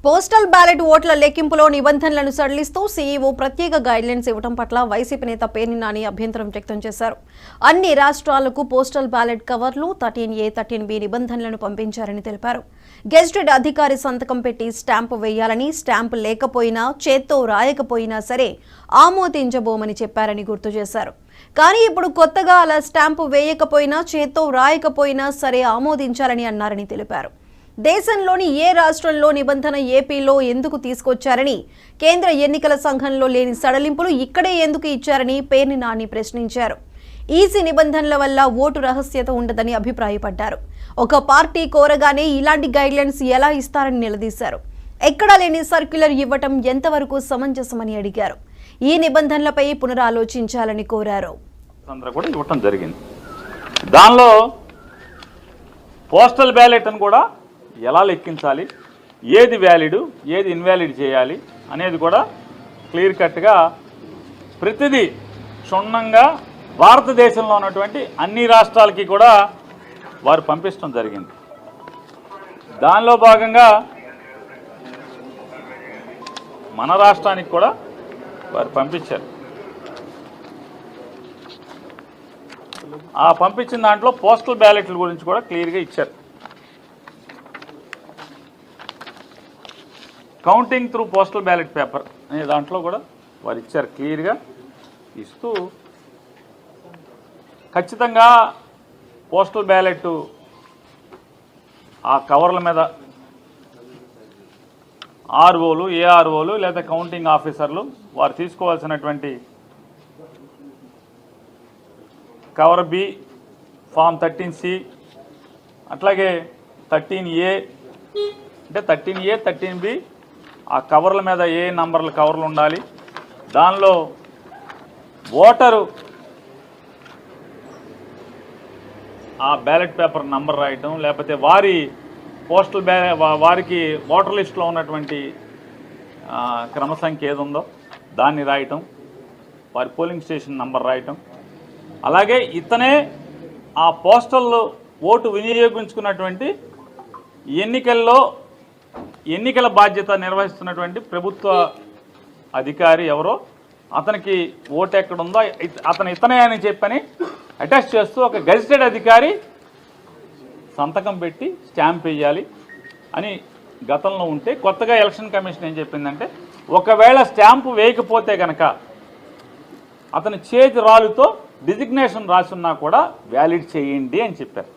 Postal ballot ఓట్ల లెక్కింపులో నిబంధనలను సడలిస్తూ సీఈఓ ప్రత్యేక గైడ్లైన్స్ ఇవ్వడం పట్ల వైసీపీ నేత పేర్ని నాని అభ్యంతరం వ్యక్తం చేశారు. అన్ని రాష్ట్రాలకు పోస్టల్ బ్యాలెట్ కవర్లు 13A, 13B నిబంధనలను పంపించారని తెలిపారు. గెజిటెడ్ అధికారి సంతకం పెట్టి స్టాంపు వేయాలని, స్టాంపు లేకపోయినా చేత్తో రాయకపోయినా సరే ఆమోదించబోమని చెప్పారని గుర్తు చేశారు. కానీ ఇప్పుడు కొత్తగా అలా స్టాంపు వేయకపోయినా, చేత్తో రాయకపోయినా సరే ఆమోదించాలని అన్నారని తెలిపారు. దేశంలోని ఏ రాష్ట్రంలో నిబంధన ఏపీలో ఎందుకు తీసుకొచ్చారని, కేంద్ర ఎన్నికల సంఘంలో లేని సడలింపులు ఇక్కడే ఎందుకు ఇచ్చారని పేర్ని నాని ప్రశ్నించారు. ఈసీ నిబంధనల వల్ల ఓటు రహస్యత ఉండదని అభిప్రాయపడ్డారు. ఒక పార్టీ కోరగానే ఇలాంటి గైడ్లైన్స్ ఎలా ఇస్తారని నిలదీశారు. ఎక్కడా లేని సర్క్యులర్ ఇవ్వటం ఎంతవరకు సమంజసమని అడిగారు. ఈ నిబంధనలపై పునరాలోచించాలని కోరారు. దానిలో పోస్టల్ బ్యాలెట్ అని కూడా ఎలా లెక్కించాలి, ఏది వ్యాలిడ్, ఏది ఇన్వాలిడ్ చేయాలి అనేది కూడా క్లియర్ కట్గా ప్రతిదీ క్షుణ్ణంగా భారతదేశంలో ఉన్నటువంటి అన్ని రాష్ట్రాలకి కూడా వారు పంపించడం జరిగింది. దానిలో భాగంగా మన రాష్ట్రానికి కూడా వారు పంపించారు. ఆ పంపించిన దాంట్లో పోస్టల్ బ్యాలెట్ల గురించి కూడా క్లియర్గా ఇచ్చారు. Counting through postal ballot paper అనే దాంట్లో కూడా వారు ఇచ్చారు. క్లియర్గా ఇస్తూ ఖచ్చితంగా పోస్టల్ బ్యాలెట్ ఆ కవర్ల మీద ఆర్ఓలు, ఏఆర్ఓలు లేదా కౌంటింగ్ ఆఫీసర్లు వారు తీసుకోవాల్సినటువంటి కవర్ బి, ఫామ్ 13C, అట్లాగే 13A అంటే 13A, 13B ఆ కవర్ల మీద ఏ నంబర్ల కవర్లు ఉండాలి. దానిలో ఓటరు ఆ బ్యాలెట్ పేపర్ నంబర్ రాయటం, లేకపోతే వారి పోస్టల్ వారికి ఓటర్ లిస్టులో ఉన్నటువంటి క్రమ సంఖ్య ఏది ఉందో దాన్ని రాయటం, వారి పోలింగ్ స్టేషన్ నంబర్ రాయటం, అలాగే ఇతనే ఆ పోస్టల్ ఓటు వినియోగించుకున్నటువంటి ఎన్నికల బాధ్యత నిర్వహిస్తున్నటువంటి ప్రభుత్వ అధికారి ఎవరో అతనికి ఓటు ఎక్కడుందో ఇతనే అని చెప్పని అటాచ్ చేస్తూ ఒక గెజిటెడ్ అధికారి సంతకం పెట్టి స్టాంప్ వేయాలి అని గతంలో ఉంటే, కొత్తగా ఎలక్షన్ కమిషన్ ఏం చెప్పిందంటే ఒకవేళ స్టాంపు వేయకపోతే కనుక అతని చేతి రాలుతో డిజిగ్నేషన్ రాసున్నా కూడా వ్యాలిడ్ చేయండి అని చెప్పారు.